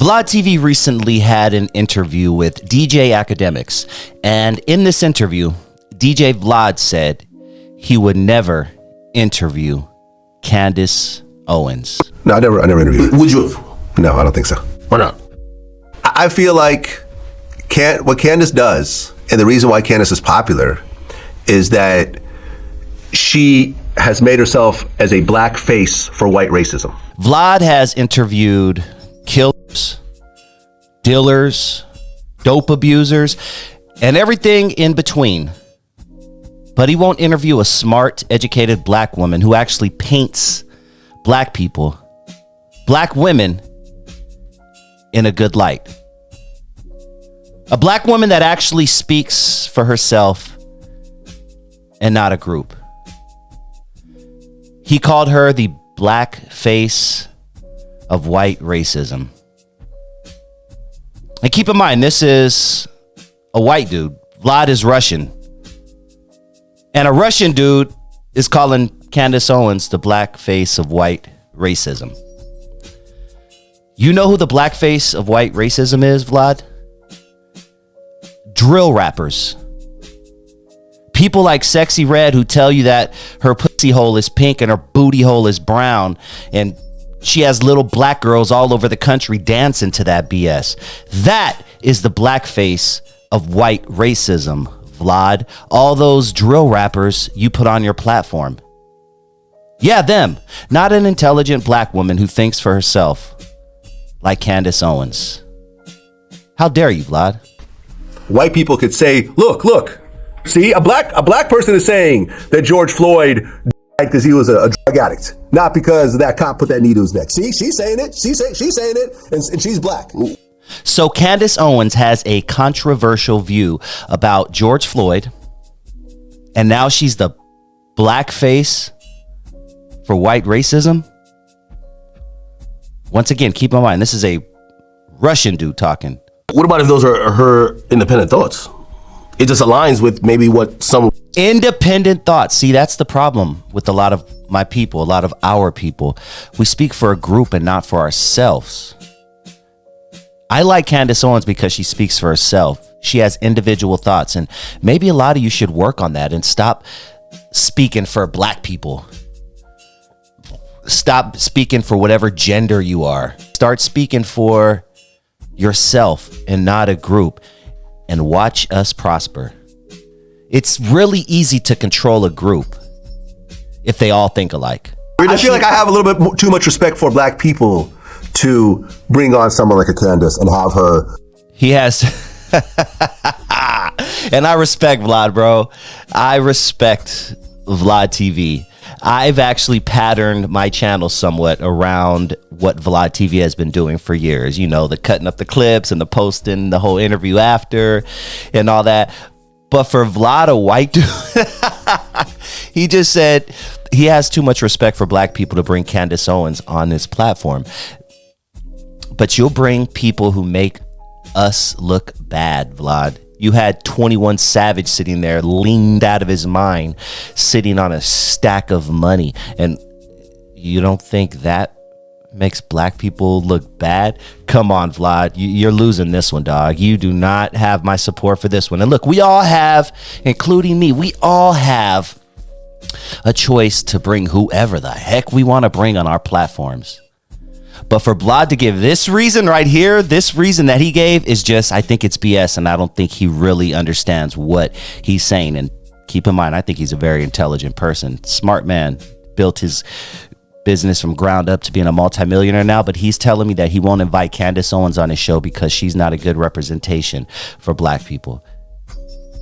Vlad TV recently had an interview with DJ Academics, and in this interview, DJ Vlad said he would never interview CANDACE Owens. No, I never interviewed her. Would you have? No, I don't think so. Why not? I feel like what Candace does, and the reason why Candace is popular, is that she has made herself as a black face for white racism. Vlad has interviewed killers, dealers, dope abusers, and everything in between. But he won't interview a smart, educated black woman who actually paints black people, black women, in a good light. A black woman that actually speaks for herself and not a group. He called her the black face of white racism. And keep in mind, this is a white dude. Vlad is Russian. And a Russian dude is calling CANDACE Owens the black face of white racism. You know who the black face of white racism is, Vlad? Drill rappers. People like Sexy Red who tell you that her pussy hole is pink and her booty hole is brown, and she has little black girls all over the country dancing to that BS. That is the blackface of white racism, Vlad. All those drill rappers you put on your platform. Yeah, them. Not an intelligent black woman who thinks for herself like CANDACE Owens. How dare you, Vlad? White people could say, look, see, a black person is saying that George Floyd died because he was a drug addict, not because that cop put that knee to his neck. See, she's saying it. She's saying it, and she's black. So CANDACE Owens has a controversial view about George Floyd, and now she's the black face for white racism. Once again, keep in mind, this is a Russian dude talking. What about if those are her independent thoughts? It just aligns with maybe what some... Independent thoughts. See, that's the problem with a lot of my people, a lot of our people. We speak for a group and not for ourselves. I like CANDACE Owens because she speaks for herself. She has individual thoughts, and maybe a lot of you should work on that and stop speaking for black people. Stop speaking for whatever gender you are. Start speaking for yourself and not a group, and watch us prosper. It's really easy to control a group if they all think alike. I feel like I have a little bit too much respect for black people to bring on someone like a Candace and have her. He has. And I respect Vlad, bro. I respect Vlad TV. I've actually patterned my channel somewhat around what Vlad TV has been doing for years. You know, the cutting up the clips and the posting the whole interview after and all that. But for Vlad, a white dude, he just said he has too much respect for black people to bring CANDACE Owens on his platform. But you'll bring people who make us look bad, Vlad. You had 21 Savage sitting there, leaned out of his mind, sitting on a stack of money. And you don't think that makes black people look bad? Come on, Vlad. You're losing this one, dog. You do not have my support for this one. And look, we all have, including me, we all have a choice to bring whoever the heck we want to bring on our platforms. But for Vlad to give this reason right here, this reason that he gave is just, I think it's BS, and I don't think he really understands what he's saying. And keep in mind, I think he's a very intelligent person, smart man, built his business from ground up to being a multimillionaire now, but he's telling me that he won't invite CANDACE Owens on his show because she's not a good representation for black people.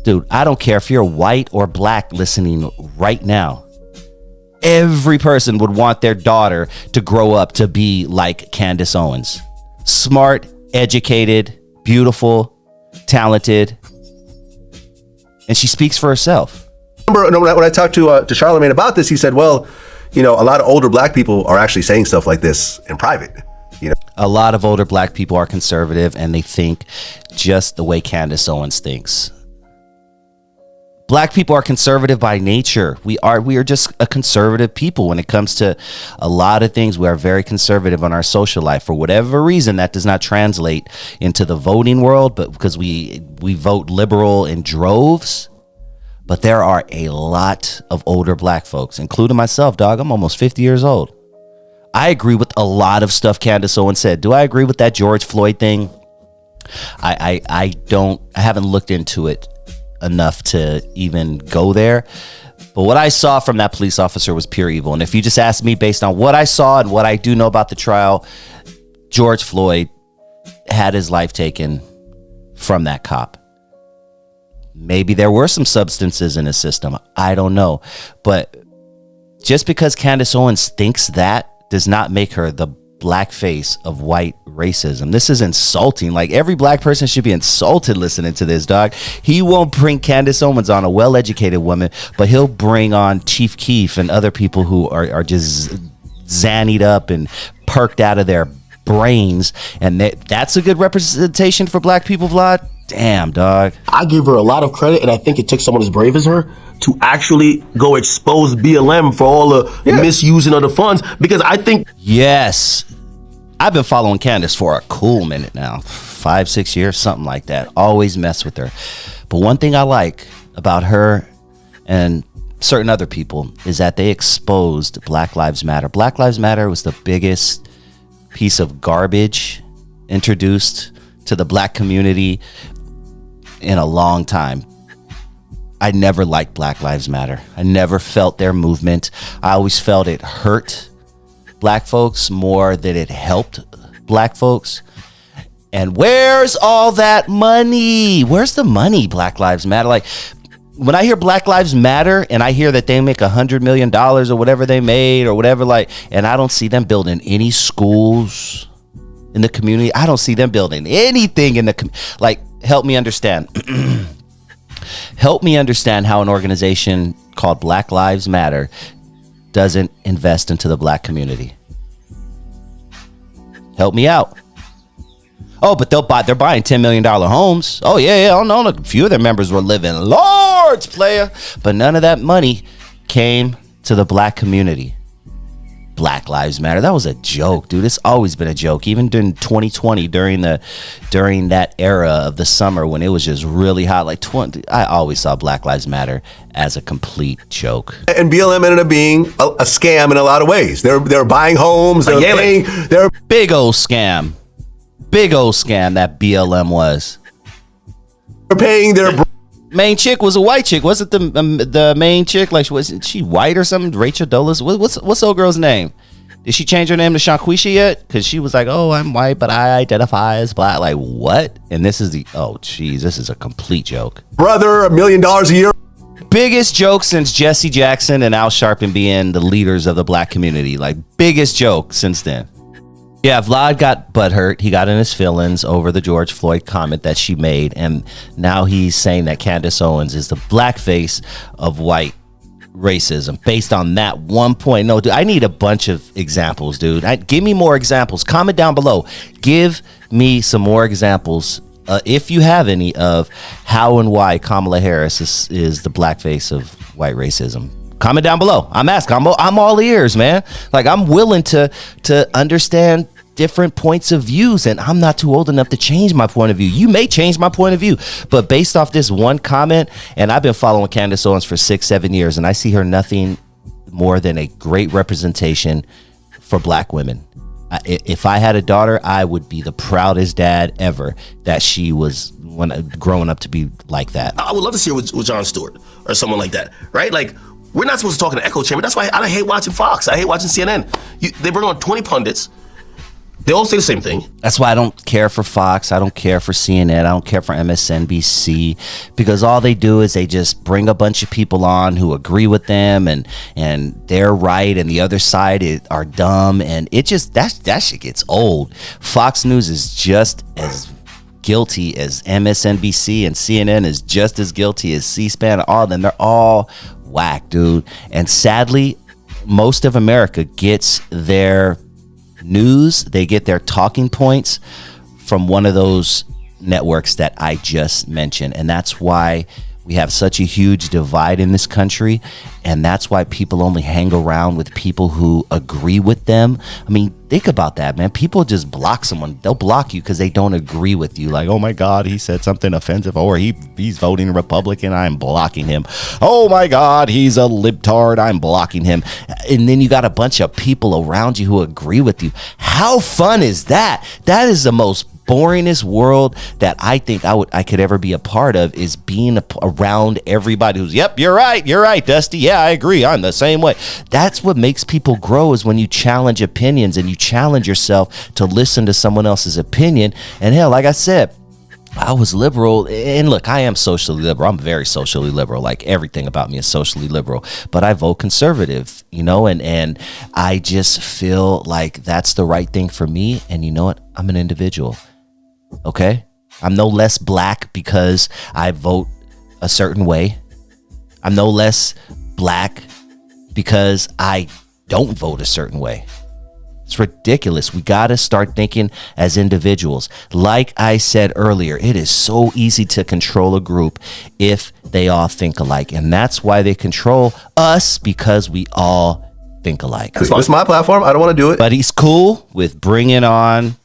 Dude, I don't care if you're white or black listening right now. Every person would want their daughter to grow up to be like CANDACE Owens. Smart, educated, beautiful, talented. And she speaks for herself. Remember when I talked to Charlamagne about this, he said, well, you know, a lot of older black people are actually saying stuff like this in private. You know, a lot of older black people are conservative and they think just the way CANDACE Owens thinks. Black people are conservative by nature. We are just a conservative people when it comes to a lot of things. We are very conservative on our social life. For whatever reason, that does not translate into the voting world, but because we vote liberal in droves. But there are a lot of older Black folks, including myself, dog. I'm almost 50 years old. I agree with a lot of stuff Candace Owens said. Do I agree with that George Floyd thing? I haven't looked into it enough to even go there. But what I saw from that police officer was pure evil. And if you just ask me based on what I saw and what I do know about the trial, George Floyd had his life taken from that cop. Maybe there were some substances in his system. I don't know. But just because Candace Owens thinks that does not make her the black face of white racism. This is insulting. Like, every black person should be insulted listening to this, dog. He won't bring Candace Owens on, a well-educated woman, but he'll bring on Chief Keef and other people who are just zannied up and perked out of their brains. And that's a good representation for black people, Vlad. Damn, dog. I give her a lot of credit, and I think it took someone as brave as her to actually go expose BLM for all the misusing of the funds, because I think... Yes. I've been following Candace for a cool minute now. 5-6 years, something like that. Always mess with her. But one thing I like about her and certain other people is that they exposed Black Lives Matter. Black Lives Matter was the biggest piece of garbage introduced to the black community in a long time. I never liked Black Lives Matter. I never felt their movement. I always felt it hurt black folks more than it helped black folks. And where's all that money? Where's the money, Black Lives Matter? Like, when I hear Black Lives Matter and I hear that they make $100 million or whatever they made or whatever, like, and I don't see them building any schools in the community. I don't see them building anything in the like, help me understand. Help me understand how an organization called Black Lives Matter doesn't invest into the black community. Help me out. Oh, but they're buying $10 million homes. Oh, yeah. I know a few of their members were living large, player. But none of that money came to the black community. Black Lives Matter. That was a joke, dude. It's always been a joke. Even during 2020, during that era of the summer when it was just really hot, I always saw Black Lives Matter as a complete joke. And BLM ended up being a scam in a lot of ways. They're buying homes. They're paying. They're big old scam. Big old scam that BLM was. They're paying their main chick was a white chick. Wasn't the main chick, like, wasn't she white or something? Rachel Dolezal. What's the old girl's name? Did she change her name to Shanquisha yet? Because she was like, oh, I'm white, but I identify as black. Like, what? And this is this is a complete joke. Brother, $1 million a year. Biggest joke since Jesse Jackson and Al Sharpton being the leaders of the black community. Like, biggest joke since then. Yeah, Vlad got butthurt. He got in his feelings over the George Floyd comment that she made. And now he's saying that Candace Owens is the blackface of white racism based on that one point. No, dude, I need a bunch of examples, dude. Give me more examples. Comment down below. Give me some more examples, if you have any, of how and why Kamala Harris is the blackface of white racism. Comment down below. I'm asking. I'm all ears, man. Like, I'm willing to understand different points of views, and I'm not too old enough to change my point of view. You may change my point of view, but based off this one comment, and I've been following Candace Owens for 6-7 years, and I see her nothing more than a great representation for black women. If I had a daughter, I would be the proudest dad ever that she was growing up to be like that. I would love to see her with Jon Stewart or someone like that, right? Like, we're not supposed to talk in an echo chamber. That's why I hate watching Fox. I hate watching CNN. They bring on 20 pundits. They all say the same thing. That's why I don't care for Fox. I don't care for CNN. I don't care for MSNBC, because all they do is they just bring a bunch of people on who agree with them, and they're right, and the other side are dumb, and it just that shit gets old. Fox News is just as guilty as MSNBC, and CNN is just as guilty as C-SPAN. All of them, they're all whack, dude. And sadly, most of America gets their news, they get their talking points from one of those networks that I just mentioned. And that's why We have such a huge divide in this country, and that's why people only hang around with people who agree with them. I mean, think about that, man. People just block someone. They'll block you because they don't agree with you. Like, oh my God, he said something offensive, or he's voting Republican, I'm blocking him. Oh my God, he's a libtard, I'm blocking him. And then you got a bunch of people around you who agree with you. How fun is that? That is the most boringest world that I think I could ever be a part of, is being around everybody who's, yep, you're right, Dusty. Yeah, I agree. I'm the same way. That's what makes people grow, is when you challenge opinions and you challenge yourself to listen to someone else's opinion. And hell, like I said, I was liberal, and look, I am socially liberal. I'm very socially liberal. Like, everything about me is socially liberal, but I vote conservative, and I just feel like that's the right thing for me. And you know what? I'm an individual. Okay? I'm no less black because I vote a certain way. I'm no less black because I don't vote a certain way. It's ridiculous. We got to start thinking as individuals. Like I said earlier, it is so easy to control a group if they all think alike. And that's why they control us, because we all think alike. It's my platform. I don't want to do it. But he's cool with bringing on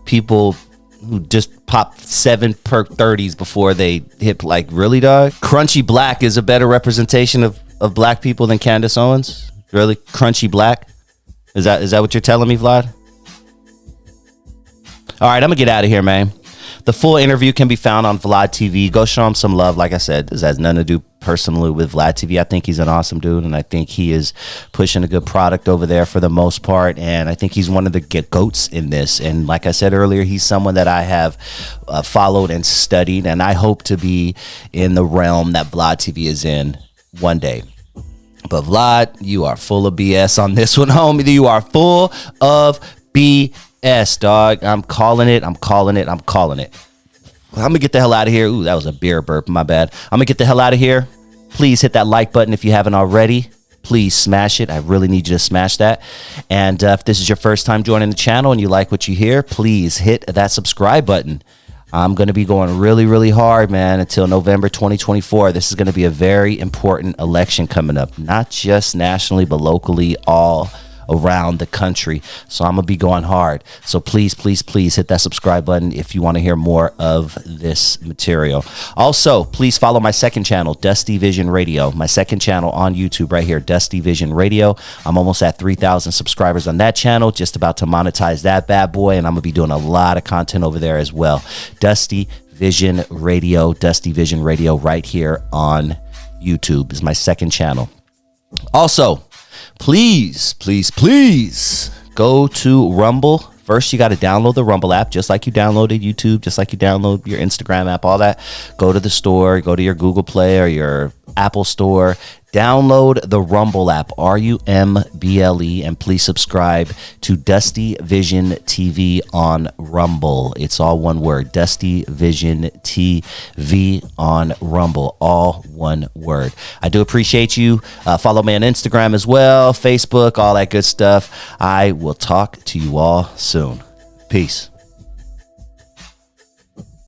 people who just pop 7 perk 30s before they hit. Like, really, dog? Crunchy Black is a better representation of black people than Candace Owens? Really? Crunchy Black? Is that what you're telling me, Vlad? All right, I'm gonna get out of here, man. The full interview can be found on Vlad TV. Go show him some love. Like I said, this has nothing to do personally with Vlad TV. I think he's an awesome dude, and I think he is pushing a good product over there for the most part. And I think he's one of the goats in this. And like I said earlier, he's someone that I have followed and studied, and I hope to be in the realm that Vlad TV is in one day. But Vlad, you are full of BS on this one, homie. You are full of BS, dog. I'm calling it. I'm going to get the hell out of here. Ooh, that was a beer burp. My bad. I'm going to get the hell out of here. Please hit that like button if you haven't already. Please smash it. I really need you to smash that. And if this is your first time joining the channel and you like what you hear, please hit that subscribe button. I'm going to be going really, really hard, man, until November 2024. This is going to be a very important election coming up, not just nationally, but locally, all around the country. So I'm gonna be going hard. So please hit that subscribe button if you want to hear more of this material. Also, please follow my second channel, Dusty Vision Radio, my second channel on YouTube right here, Dusty Vision Radio. I'm almost at 3,000 subscribers on that channel, just about to monetize that bad boy, and I'm gonna be doing a lot of content over there as well. Dusty Vision Radio right here on YouTube is my second channel. Also, please go to Rumble. First, you got to download the Rumble app, just like you downloaded YouTube, just like you download your Instagram app, all that. Go to the store, go to your Google Play or your Apple Store. Download the Rumble app, RUMBLE, and please subscribe to Dusty Vision TV on Rumble. It's all one word, Dusty Vision TV on Rumble, all one word. I do appreciate you. Follow me on Instagram as well, Facebook, all that good stuff. I will talk to you all soon. Peace.